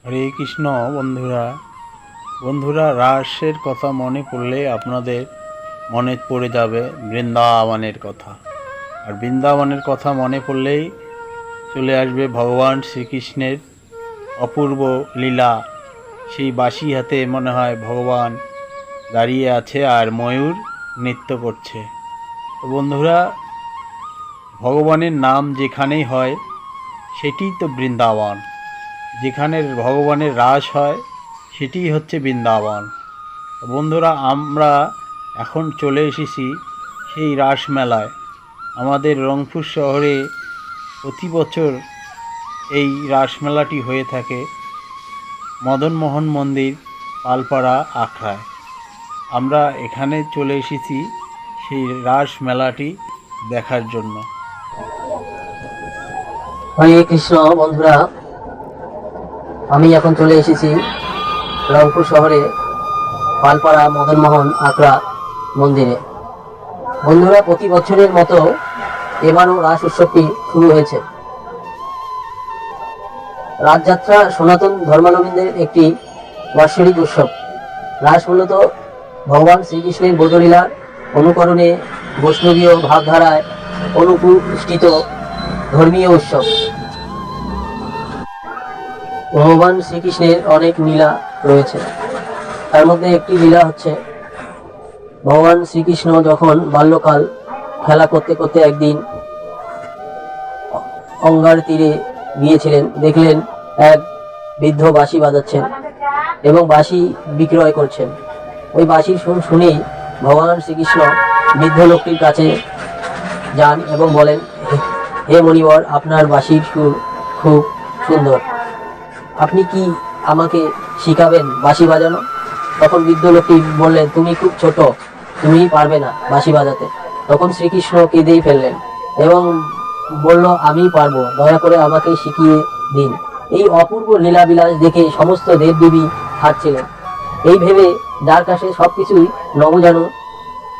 হরে কৃষ্ণ। বন্ধুরা রাসের কথা মনে পড়লে আপনাদের মনে পড়ে যাবে বৃন্দাবনের কথা। আর বৃন্দাবনের কথা মনে পড়লেই চলে আসবে ভগবান শ্রীকৃষ্ণের অপূর্ব লীলা। সেই বাঁশি হাতে মনে হয় ভগবান দাঁড়িয়ে আছে আর ময়ূর নৃত্য করছে। তো বন্ধুরা, ভগবানের নাম যেখানেই হয় সেটিই তো বৃন্দাবন। যেখানে ভগবানের রাস হয় সেটিই হচ্ছে বৃন্দাবন। বন্ধুরা, আমরা এখন চলে এসেছি সেই রাসমেলায়। আমাদের রংপুর শহরে প্রতি বছর এই রাসমেলাটি হয়ে থাকে মদনমোহন মন্দির পালপাড়া আখড়ায়। আমরা এখানে চলে এসেছি সেই রাসমেলাটি দেখার জন্য। হরে কৃষ্ণ। বন্ধুরা, আমি এখন চলে এসেছি রংপুর শহরে পালপাড়া মদনমোহন আখড়া মন্দিরে। বন্ধুরা, প্রতি বছরের মতো এবারও রাস উৎসবটি শুরু হয়েছে। রাসযাত্রা সনাতন ধর্মাবলম্বীদের একটি বার্ষিক উৎসব। রাস মূলত ভগবান শ্রীকৃষ্ণের ব্রজলীলার অনুকরণে বৈষ্ণবীয় ভাবধারায় অনুপুষ্টিত ধর্মীয় উৎসব। ভগবান শ্রীকৃষ্ণের অনেক লীলা রয়েছে। তার মধ্যে একটি লীলা হচ্ছে, ভগবান শ্রীকৃষ্ণ যখন বাল্যকাল খেলা করতে করতে একদিন গঙ্গার তীরে গিয়েছিলেন, দেখলেন এক বৃদ্ধ বাঁশি বাজাচ্ছেন এবং বাঁশি বিক্রয় করছেন। ওই বাঁশির সুর শুনেই ভগবান শ্রীকৃষ্ণ বৃদ্ধ লোকটির কাছে যান এবং বলেন, হে মণিবর, আপনার বাঁশির সুর খুব সুন্দর, আপনি কি আমাকে শিখাবেন বাঁশি বাজানো? তখন বৃদ্ধ লোকটি বললেন, তুমি খুব ছোট, তুমি পারবে না বাঁশি বাজাতে। তখন শ্রীকৃষ্ণ কেঁদেই ফেললেন এবং বলল, আমি পারবো, দয়া করে আমাকে শিখিয়ে দিন। এই অপূর্ব লীলাবিলাস দেখে সমস্ত দেবদেবী হাঁটছিলেন। এই ভেবে যার কাছে সবকিছুই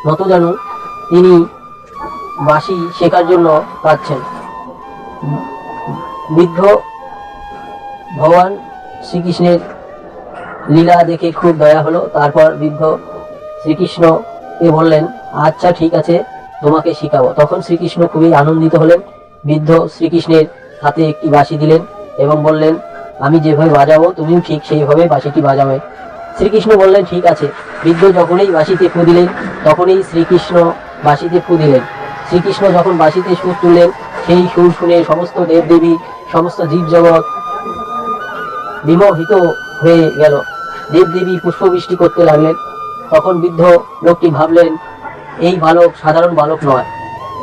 নতজানু তিনি বাঁশি শেখার জন্য কাঁদছেন। বৃদ্ধ ভগবান শ্রীকৃষ্ণের লীলা দেখে খুব দয়া হলো। তারপর বৃদ্ধ শ্রীকৃষ্ণকে বললেন, আচ্ছা ঠিক আছে, তোমাকে শিখাবো। তখন শ্রীকৃষ্ণ খুবই আনন্দিত হলেন। বৃদ্ধ শ্রীকৃষ্ণের হাতে একটি বাঁশি দিলেন এবং বললেন, আমি যেভাবে বাজাবো তুমিও ঠিক সেইভাবে বাঁশিটি বাজাবে। শ্রীকৃষ্ণ বললেন, ঠিক আছে। বৃদ্ধ যখনই বাঁশিতে ফু দিলেন তখনই শ্রীকৃষ্ণ বাঁশিতে ফু দিলেন। শ্রীকৃষ্ণ যখন বাঁশিতে সুর তুললেন, সেই সুর শুনে সমস্ত দেবদেবী, সমস্ত জীবজগৎ বিমোহিত হয়ে গেল। দেবদেবী পুষ্পবৃষ্টি করতে লাগলেন। তখন বৃদ্ধ লোকটি ভাবলেন, এই বালক সাধারণ বালক নয়।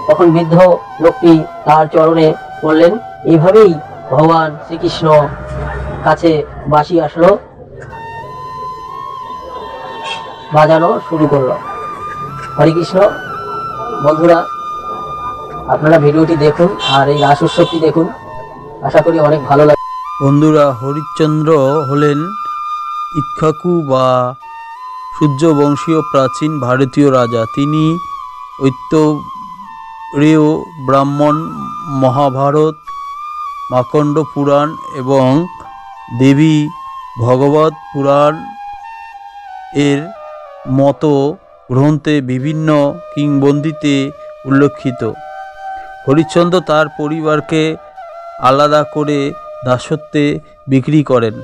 তখন বৃদ্ধ লোকটি তার চরণে বললেন, এইভাবেই ভগবান শ্রীকৃষ্ণ কাছে বাঁশি আসলো, বাজানো শুরু করলো। হরে কৃষ্ণ। বন্ধুরা, আপনারা ভিডিওটি দেখুন আর এই রাস উৎসবটি দেখুন, আশা করি অনেক ভালো লাগবে। বন্ধুরা, হরিশ্চন্দ্র হলেন ইক্ষ্বাকু বা সূর্যবংশীয় প্রাচীন ভারতীয় রাজা। তিনি ঐতরেয় ব্রাহ্মণ, মহাভারত, মার্কণ্ড পুরাণ এবং দেবী ভগবত পুরাণ এর মতো গ্রন্থে বিভিন্ন কিংবদন্তিতে উল্লেখিত। হরিশ্চন্দ্র তার পরিবারকে আলাদা করে দাসত্বে বিক্রি করেন।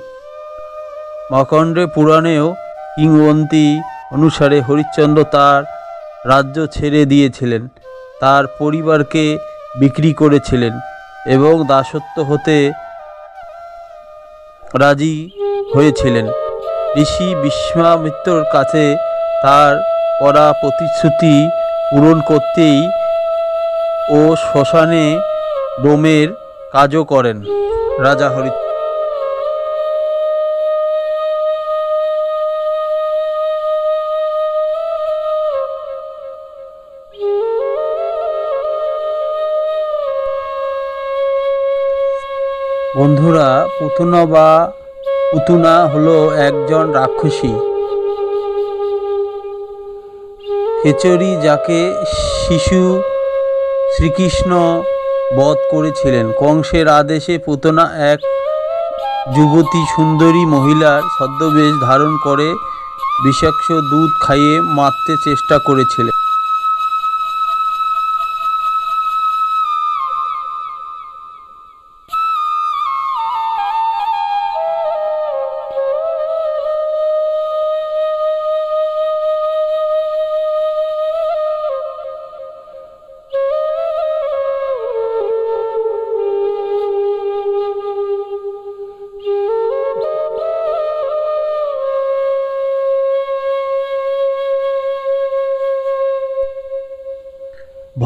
মার্কণ্ড পুরাণেও কিংবদন্তি অনুসারে হরিশ্চন্দ্র তার রাজ্য ছেড়ে দিয়েছিলেন, তার পরিবারকে বিক্রি করেছিলেন এবং দাসত্ব হতে রাজি হয়েছিলেন। ঋষি বিশ্বামিত্রর কাছে তার করা প্রতিশ্রুতি পূরণ করতেই ও শ্মশানে ডোমের কাজও করেন রাজা হরিশ্চন্দ্র। বন্ধুরা, পুতনা হলো একজন রাক্ষসী খেচড়ি, যাকে শিশু শ্রীকৃষ্ণ বধ করেছিলেন। কংসের আদেশে পুতনা এক যুবতী সুন্দরী মহিলার ছদ্মবেশ ধারণ করে বিষাক্ত দুধ খাইয়ে মারতে চেষ্টা করেছিলেন।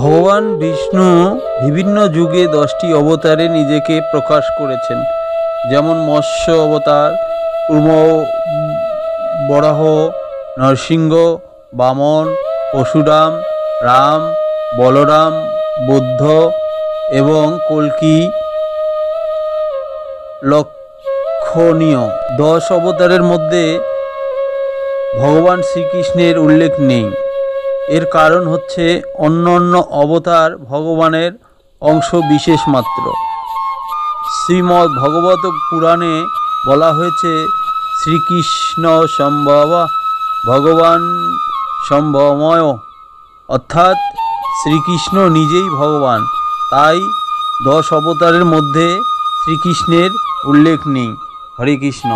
ভগবান বিষ্ণু বিভিন্ন যুগে 10টি অবতারে নিজেকে প্রকাশ করেছেন, যেমন মৎস্য অবতার, কুর্ম, বরাহ, নরসিংহ, বামন, পরশুরাম, রাম, বলরাম, বুদ্ধ এবং কল্কি। লক্ষণীয় 10 অবতারের মধ্যে ভগবান শ্রীকৃষ্ণের উল্লেখ নেই। এর কারণ হচ্ছে অন্যান্য অবতার ভগবানের অংশ বিশেষ মাত্র। শ্রীমদ্ ভগবত পুরাণে বলা হয়েছে, শ্রীকৃষ্ণ সম্ভব ভগবান সম্ভবময়, অর্থাৎ শ্রীকৃষ্ণ নিজেই ভগবান। তাই 10 অবতারের মধ্যে শ্রীকৃষ্ণের উল্লেখ নেই। হরে কৃষ্ণ।